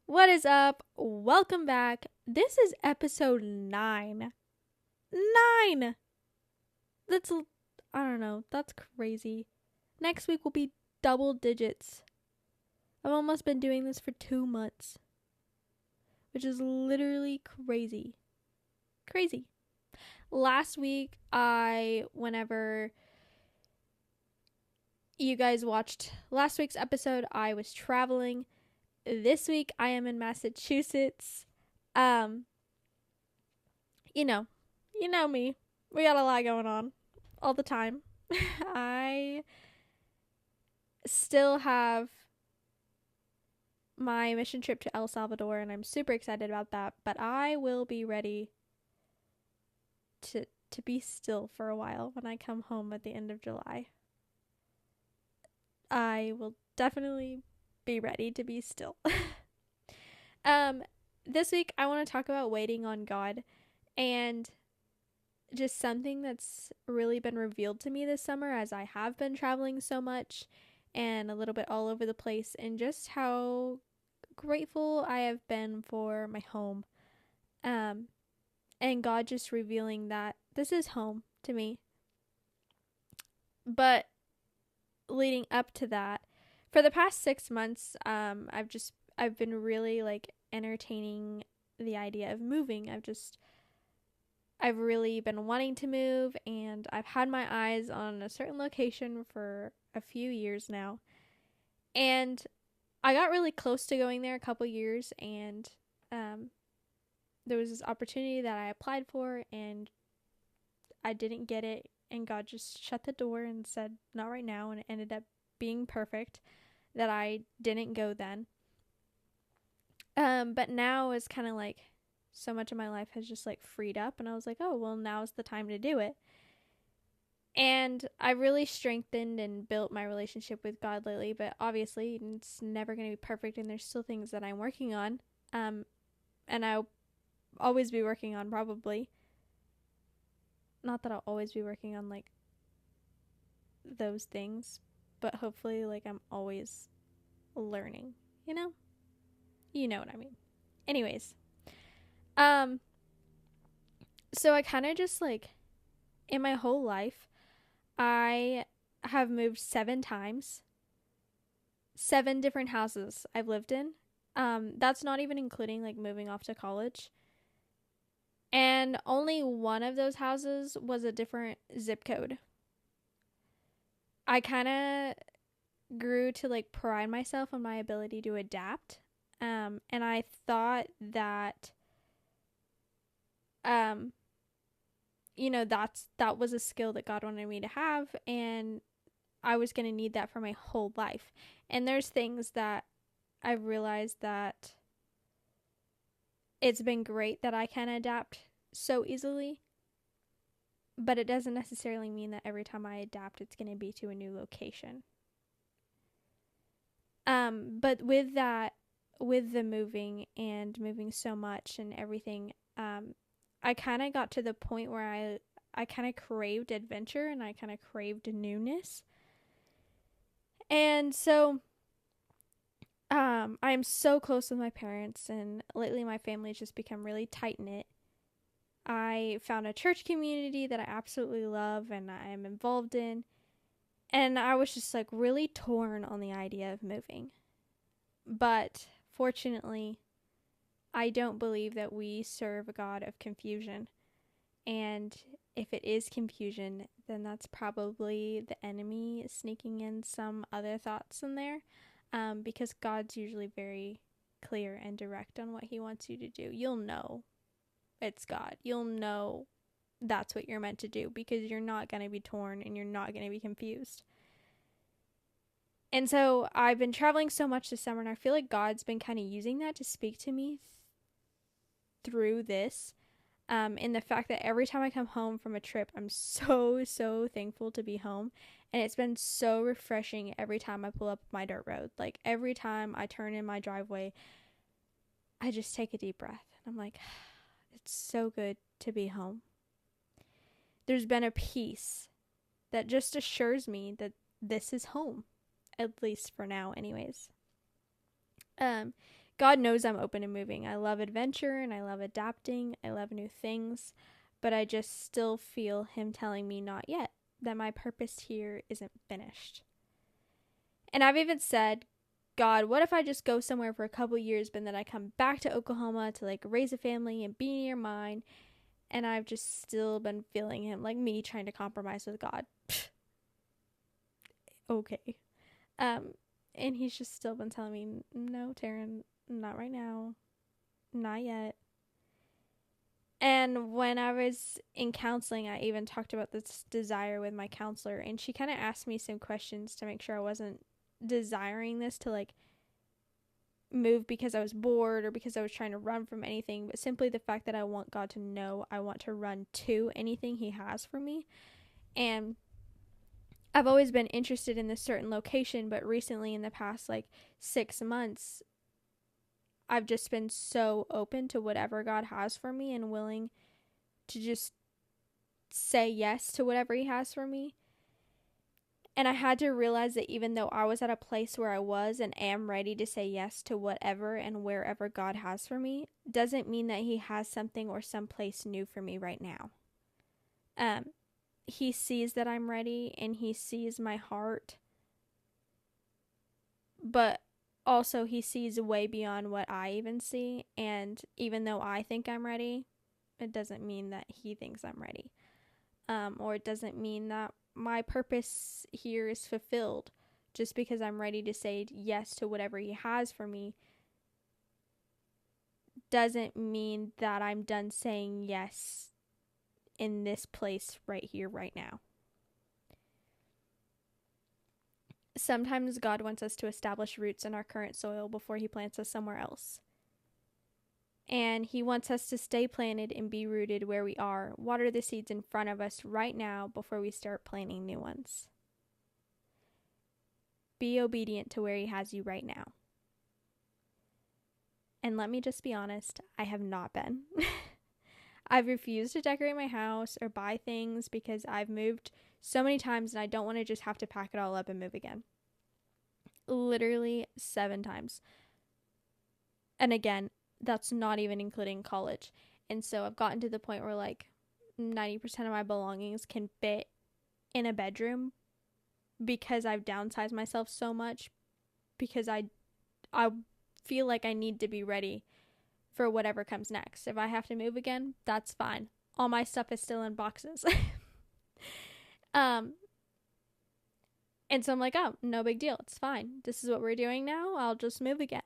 What is up? Welcome back. This is episode 9. 9! I don't know. That's crazy. Next week will be double digits. I've almost been doing this for 2 months, which is literally crazy. Crazy. Last week, whenever you guys watched last week's episode, I was traveling. This week I am in Massachusetts. Um, you know, you know me. We got a lot going on all the time. I still have my mission trip to El Salvador and I'm super excited about that, but I will be ready to be still for a while when I come home at the end of July. I will definitely be ready to be still. um this week I want to talk about waiting on God and just something that's really been revealed to me this summer as I have been traveling so much and a little bit all over the place, and just how grateful I have been for my home. And God just revealing that this is home to me. But leading up to that, for the past 6 months, I've been really like entertaining the idea of moving. I've really been wanting to move, and I've had my eyes on a certain location for a few years now. And I got really close to going there a couple years, and there was this opportunity that I applied for, and I didn't get it, and God just shut the door and said, not right now, and it ended up being perfect that I didn't go then. But now is kind of like so much of my life has just like freed up, and I was like, oh, well, now's the time to do it. And I really strengthened and built my relationship with God lately, but obviously it's never going to be perfect, and there's still things that I'm working on. And I'll always be working on, probably. Not that I'll always be working on like those things, but hopefully like I'm always learning, you know? You know what I mean. Anyways, so I kind of just like in my whole life, I have moved 7 times. 7 different houses I've lived in. That's not even including like moving off to college. And only one of those houses was a different zip code. I kind of grew to like pride myself on my ability to adapt. And I thought that, um, that was a skill that God wanted me to have, and I was going to need that for my whole life. And there's things that I've realized that it's been great that I can adapt so easily, but it doesn't necessarily mean that every time I adapt, it's going to be to a new location. But with that, with the moving and moving so much and everything, I kind of got to the point where I kind of craved adventure, and I kind of craved newness. And so I'm so close with my parents, and lately my family's just become really tight knit. I found a church community that I absolutely love and I'm involved in, and I was just like really torn on the idea of moving. But fortunately, I don't believe that we serve a God of confusion. And if it is confusion, then that's probably the enemy sneaking in some other thoughts in there, because God's usually very clear and direct on what he wants you to do. You'll know it's God. You'll know that's what you're meant to do, because you're not going to be torn and you're not going to be confused. And so I've been traveling so much this summer, and I feel like God's been kind of using that to speak to me through this. In the fact that every time I come home from a trip, I'm so thankful to be home. And it's been so refreshing every time I pull up my dirt road. Like every time I turn in my driveway, I just take a deep breath. And I'm like, it's so good to be home. There's been a peace that just assures me that this is home. At least for now, anyways. God God knows I'm open to moving. I love adventure and I love adapting. I love new things, but I just still feel him telling me not yet, that my purpose here isn't finished. And I've even said, God, what if I just go somewhere for a couple years, but then I come back to Oklahoma to like raise a family and be near mine? And I've just still been feeling him, like me trying to compromise with God. Okay. And he's just still been telling me, no, Taryn, not right now. Not yet. And when I was in counseling, I even talked about this desire with my counselor, and she kind of asked me some questions to make sure I wasn't desiring this to like move because I was bored or because I was trying to run from anything, but simply the fact that I want God to know I want to run to anything he has for me. And I've always been interested in this certain location, but recently in the past like 6 months, I've just been so open to whatever God has for me and willing to just say yes to whatever he has for me. And I had to realize that even though I was at a place where I was and am ready to say yes to whatever and wherever God has for me, doesn't mean that he has something or someplace new for me right now. He sees that I'm ready and he sees my heart, but also he sees way beyond what I even see. And even though I think I'm ready, it doesn't mean that he thinks I'm ready. Or it doesn't mean that my purpose here is fulfilled. Just because I'm ready to say yes to whatever he has for me doesn't mean that I'm done saying yes in this place right here, right now. Sometimes God wants us to establish roots in our current soil before he plants us somewhere else. And he wants us to stay planted and be rooted where we are, water the seeds in front of us right now before we start planting new ones. Be obedient to where he has you right now. And let me just be honest, I have not been. I've refused to decorate my house or buy things because I've moved so many times and I don't want to just have to pack it all up and move again. Literally 7 times. And again, that's not even including college. And so I've gotten to the point where like 90% of my belongings can fit in a bedroom because I've downsized myself so much, because I feel like I need to be ready for whatever comes next. If I have to move again, that's fine. All my stuff is still in boxes. And so I'm like, oh, no big deal. It's fine. This is what we're doing now. I'll just move again.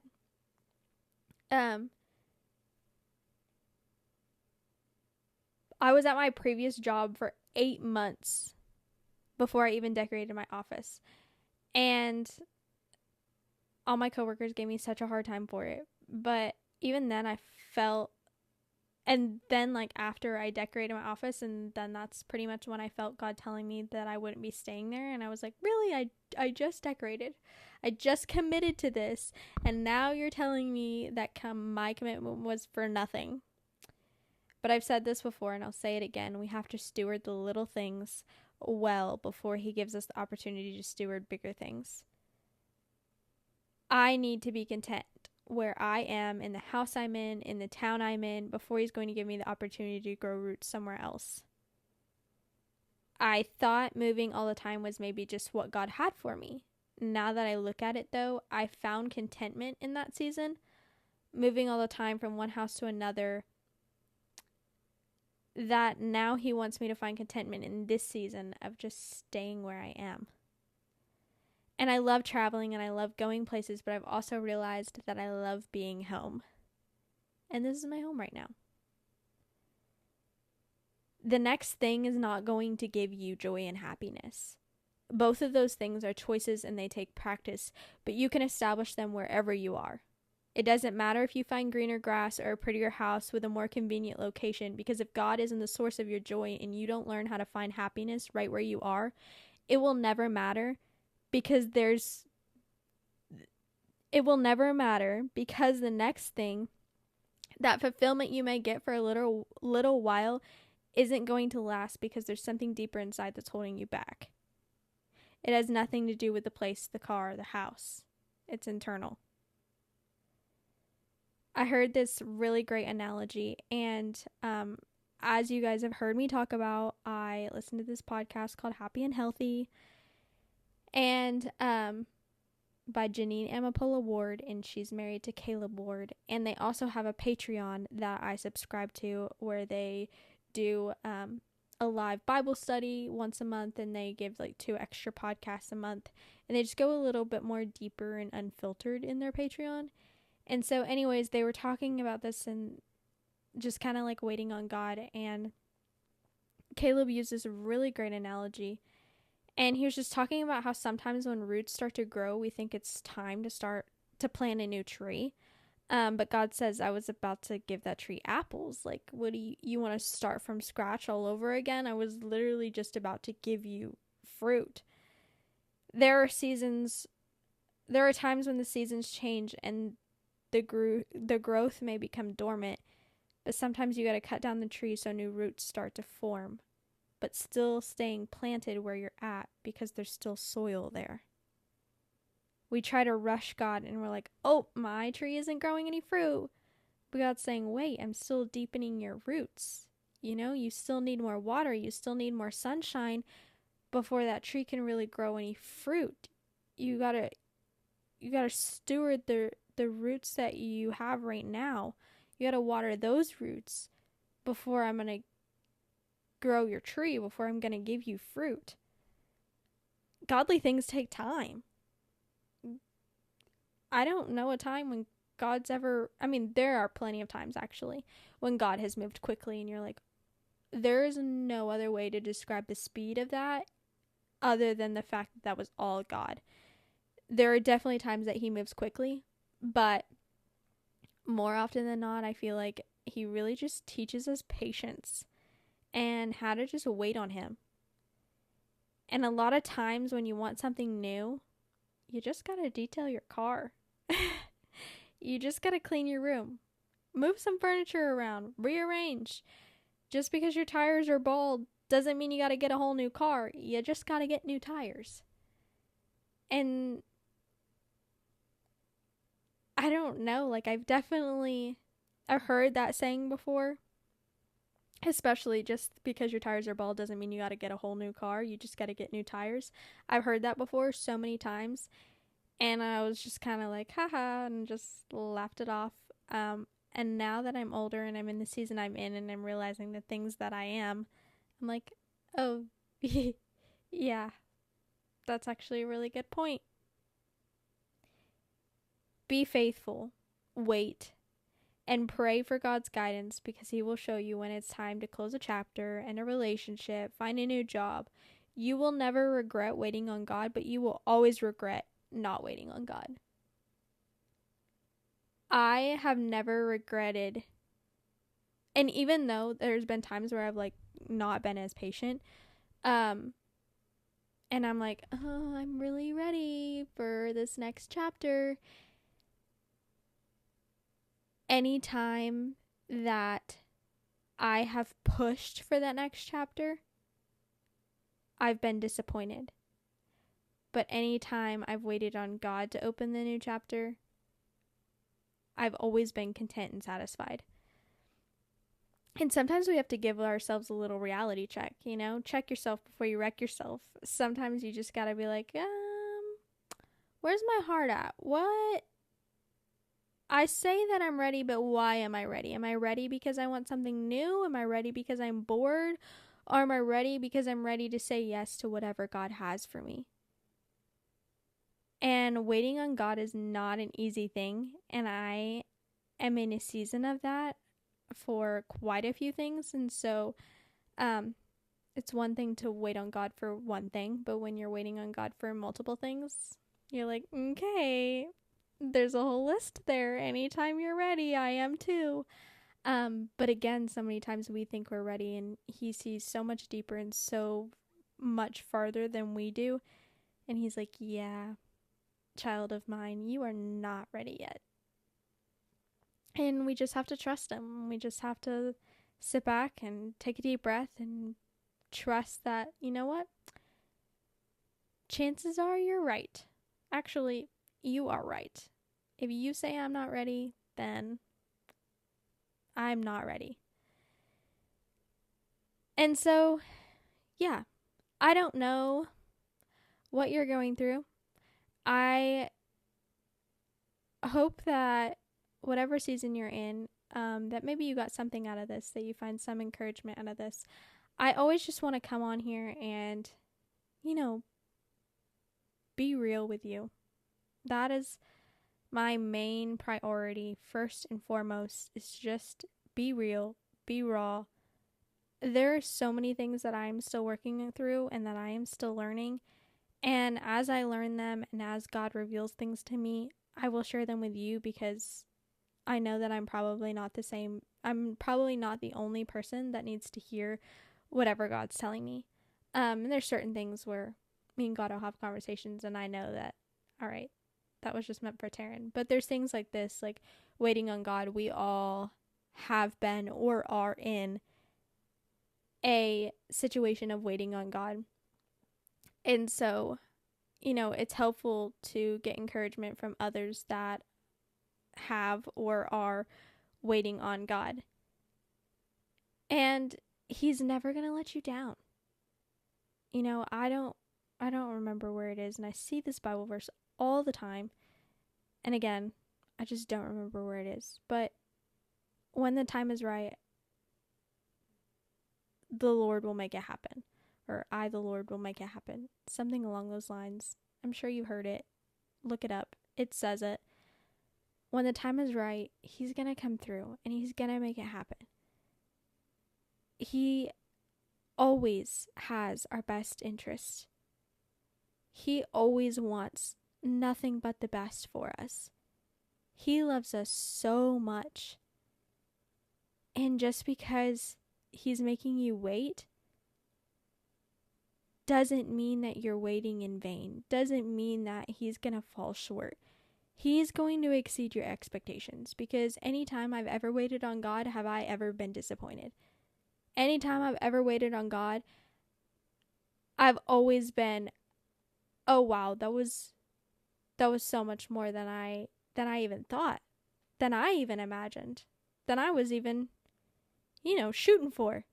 I was at my previous job for 8 months before I even decorated my office. And all my coworkers gave me such a hard time for it. But even then I felt, and then like after I decorated my office, and then that's pretty much when I felt God telling me that I wouldn't be staying there. And I was like, really? I just decorated. I just committed to this. And now you're telling me that my commitment was for nothing. But I've said this before and I'll say it again. We have to steward the little things well before he gives us the opportunity to steward bigger things. I need to be content where I am, in the house I'm in the town I'm in, before he's going to give me the opportunity to grow roots somewhere else. I thought moving all the time was maybe just what God had for me. Now that I look at it though, I found contentment in that season. Moving all the time from one house to another, that now he wants me to find contentment in this season of just staying where I am. And I love traveling and I love going places, but I've also realized that I love being home. And this is my home right now. The next thing is not going to give you joy and happiness. Both of those things are choices and they take practice, but you can establish them wherever you are. It doesn't matter if you find greener grass or a prettier house with a more convenient location, because if God isn't the source of your joy and you don't learn how to find happiness right where you are, it will never matter, because the next thing, that fulfillment you may get for a little while, isn't going to last, because there's something deeper inside that's holding you back. It has nothing to do with the place, the car, the house. It's internal. I heard this really great analogy, and as you guys have heard me talk about, I listened to this podcast called Happy and Healthy, and by Janine Amapola Ward, and she's married to Caleb Ward. And they also have a Patreon that I subscribe to where they do a live Bible study once a month, and they give like 2 extra podcasts a month, and they just go a little bit more deeper and unfiltered in their Patreon. And so anyways, they were talking about this and just kind of like waiting on God, and Caleb used this really great analogy. And he was just talking about how sometimes when roots start to grow, we think it's time to start to plant a new tree. But God says, I was about to give that tree apples. Like, what do you want to start from scratch all over again? I was literally just about to give you fruit. There are times when the seasons change and the growth may become dormant, but sometimes you got to cut down the tree so new roots start to form, but still staying planted where you're at because there's still soil there. We try to rush God and we're like, oh, my tree isn't growing any fruit. But God's saying, wait, I'm still deepening your roots. You still need more water. You still need more sunshine before that tree can really grow any fruit. You gotta steward the roots that you have right now. You gotta water those roots before I'm gonna grow your tree, before I'm gonna give you fruit. Godly things take time. I don't know a time when God's ever, there are plenty of times actually when God has moved quickly and you're like, there is no other way to describe the speed of that other than the fact that was all God. There are definitely times that he moves quickly, but more often than not, I feel like he really just teaches us patience and how to just wait on him. And a lot of times when you want something new, you just gotta detail your car. You just gotta clean your room. Move some furniture around. Rearrange. Just because your tires are bald doesn't mean you gotta get a whole new car. You just gotta get new tires. And I don't know, like I've heard that saying before. Especially just because your tires are bald doesn't mean you gotta get a whole new car. You just gotta get new tires. I've heard that before so many times. And I was just kind of like, haha, and just laughed it off. And now that I'm older and I'm in the season I'm in and I'm realizing the things that I'm like, oh, yeah, that's actually a really good point. Be faithful, wait, and pray for God's guidance because he will show you when it's time to close a chapter, end a relationship, find a new job. You will never regret waiting on God, but you will always regret not waiting on God. I have never regretted, and even though there's been times where I've like not been as patient, and I'm like, oh, I'm really ready for this next chapter. Anytime that I have pushed for that next chapter, I've been disappointed. But anytime I've waited on God to open the new chapter, I've always been content and satisfied. And sometimes we have to give ourselves a little reality check, check yourself before you wreck yourself. Sometimes you just gotta be like, where's my heart at? What? I say that I'm ready, but why am I ready? Am I ready because I want something new? Am I ready because I'm bored? Or am I ready because I'm ready to say yes to whatever God has for me? And waiting on God is not an easy thing. And I am in a season of that for quite a few things. And so it's one thing to wait on God for one thing. But when you're waiting on God for multiple things, you're like, okay, there's a whole list there. Anytime you're ready, I am too. But again, so many times we think we're ready and he sees so much deeper and so much farther than we do. And he's like, yeah, child of mine, you are not ready yet. And we just have to trust him. We just have to sit back and take a deep breath and trust that, you know what? Chances are you're right. Actually, you are right. If you say I'm not ready, then I'm not ready. And so, yeah, I don't know what you're going through. I hope that whatever season you're in, that maybe you got something out of this, that you find some encouragement out of this. I always just want to come on here and, be real with you. That is my main priority, first and foremost, is just be real, be raw. There are so many things that I'm still working through and that I am still learning. And as I learn them and as God reveals things to me, I will share them with you, because I know that I'm probably not the same. I'm probably not the only person that needs to hear whatever God's telling me. And there's certain things where me and God will have conversations and I know that, all right, that was just meant for Taryn. But there's things like this, like waiting on God. We all have been or are in a situation of waiting on God. And so, it's helpful to get encouragement from others that have or are waiting on God. And he's never going to let you down. I don't remember where it is, and I see this Bible verse all the time. And again, I just don't remember where it is. But when the time is right, the Lord will make it happen. Or I, the Lord, will make it happen. Something along those lines. I'm sure you heard it. Look it up. It says it. When the time is right, he's going to come through and he's going to make it happen. He always has our best interest. He always wants nothing but the best for us. He loves us so much. And just because he's making you wait doesn't mean that you're waiting in vain. Doesn't mean that he's going to fall short. He's going to exceed your expectations, because anytime I've ever waited on God, have I ever been disappointed? Anytime I've ever waited on God, I've always been, oh wow, that was so much more than I even thought, than I even imagined, than I was even, shooting for.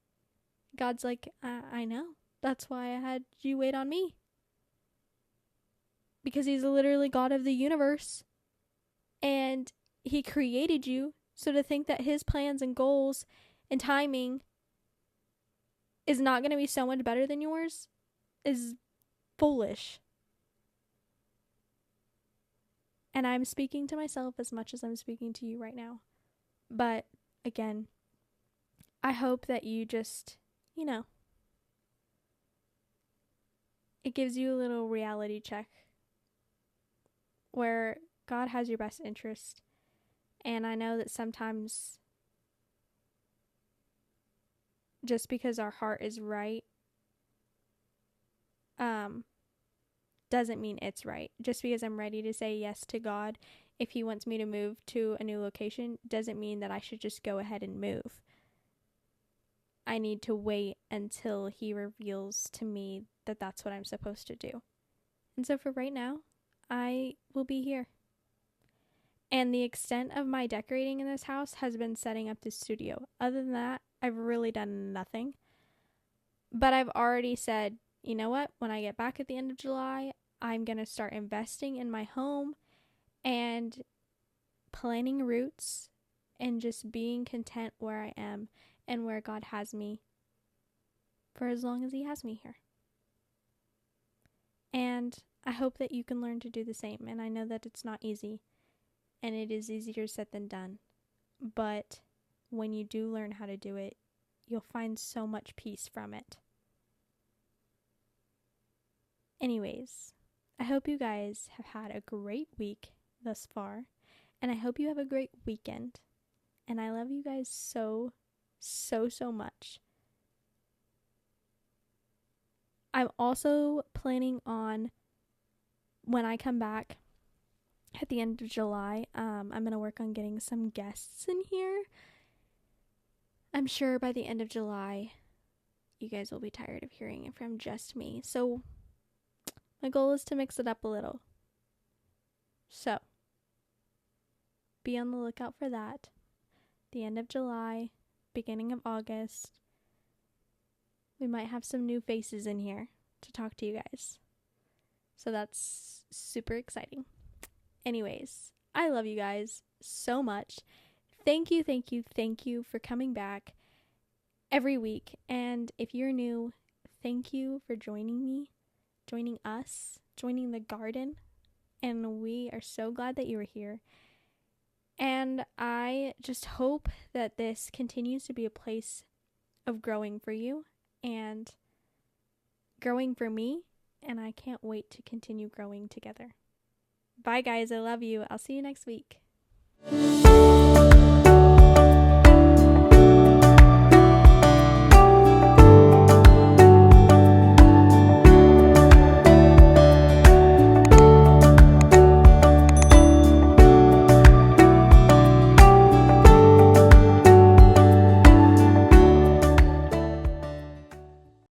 God's like, I know. That's why I had you wait on me. Because he's literally God of the universe. And he created you. So to think that his plans and goals and timing is not going to be so much better than yours is foolish. And I'm speaking to myself as much as I'm speaking to you right now. But again, I hope that you just, it gives you a little reality check where God has your best interest. And I know that sometimes just because our heart is right, doesn't mean it's right. Just because I'm ready to say yes to God, if he wants me to move to a new location, doesn't mean that I should just go ahead and move. I need to wait until he reveals to me that that's what I'm supposed to do. And so for right now, I will be here. And the extent of my decorating in this house has been setting up this studio. Other than that, I've really done nothing. But I've already said, you know what? When I get back at the end of July, I'm going to start investing in my home and planting roots and just being content where I am and where God has me for as long as he has me here. And I hope that you can learn to do the same. And I know that it's not easy, and it is easier said than done. But when you do learn how to do it, you'll find so much peace from it. Anyways, I hope you guys have had a great week thus far, and I hope you have a great weekend. And I love you guys so much. I'm also planning on, when I come back at the end of July, I'm going to work on getting some guests in here. I'm sure by the end of July, you guys will be tired of hearing it from just me. So my goal is to mix it up a little. So be on the lookout for that. the end of July, beginning of August, we might have some new faces in here to talk to you guys. So that's super exciting. Anyways, I love you guys so much. Thank you for coming back every week. And if you're new, thank you for joining us, joining the garden. And we are so glad that you are here. And I just hope that this continues to be a place of growing for you and growing for me. And I can't wait to continue growing together. Bye, guys. I love you. I'll see you next week.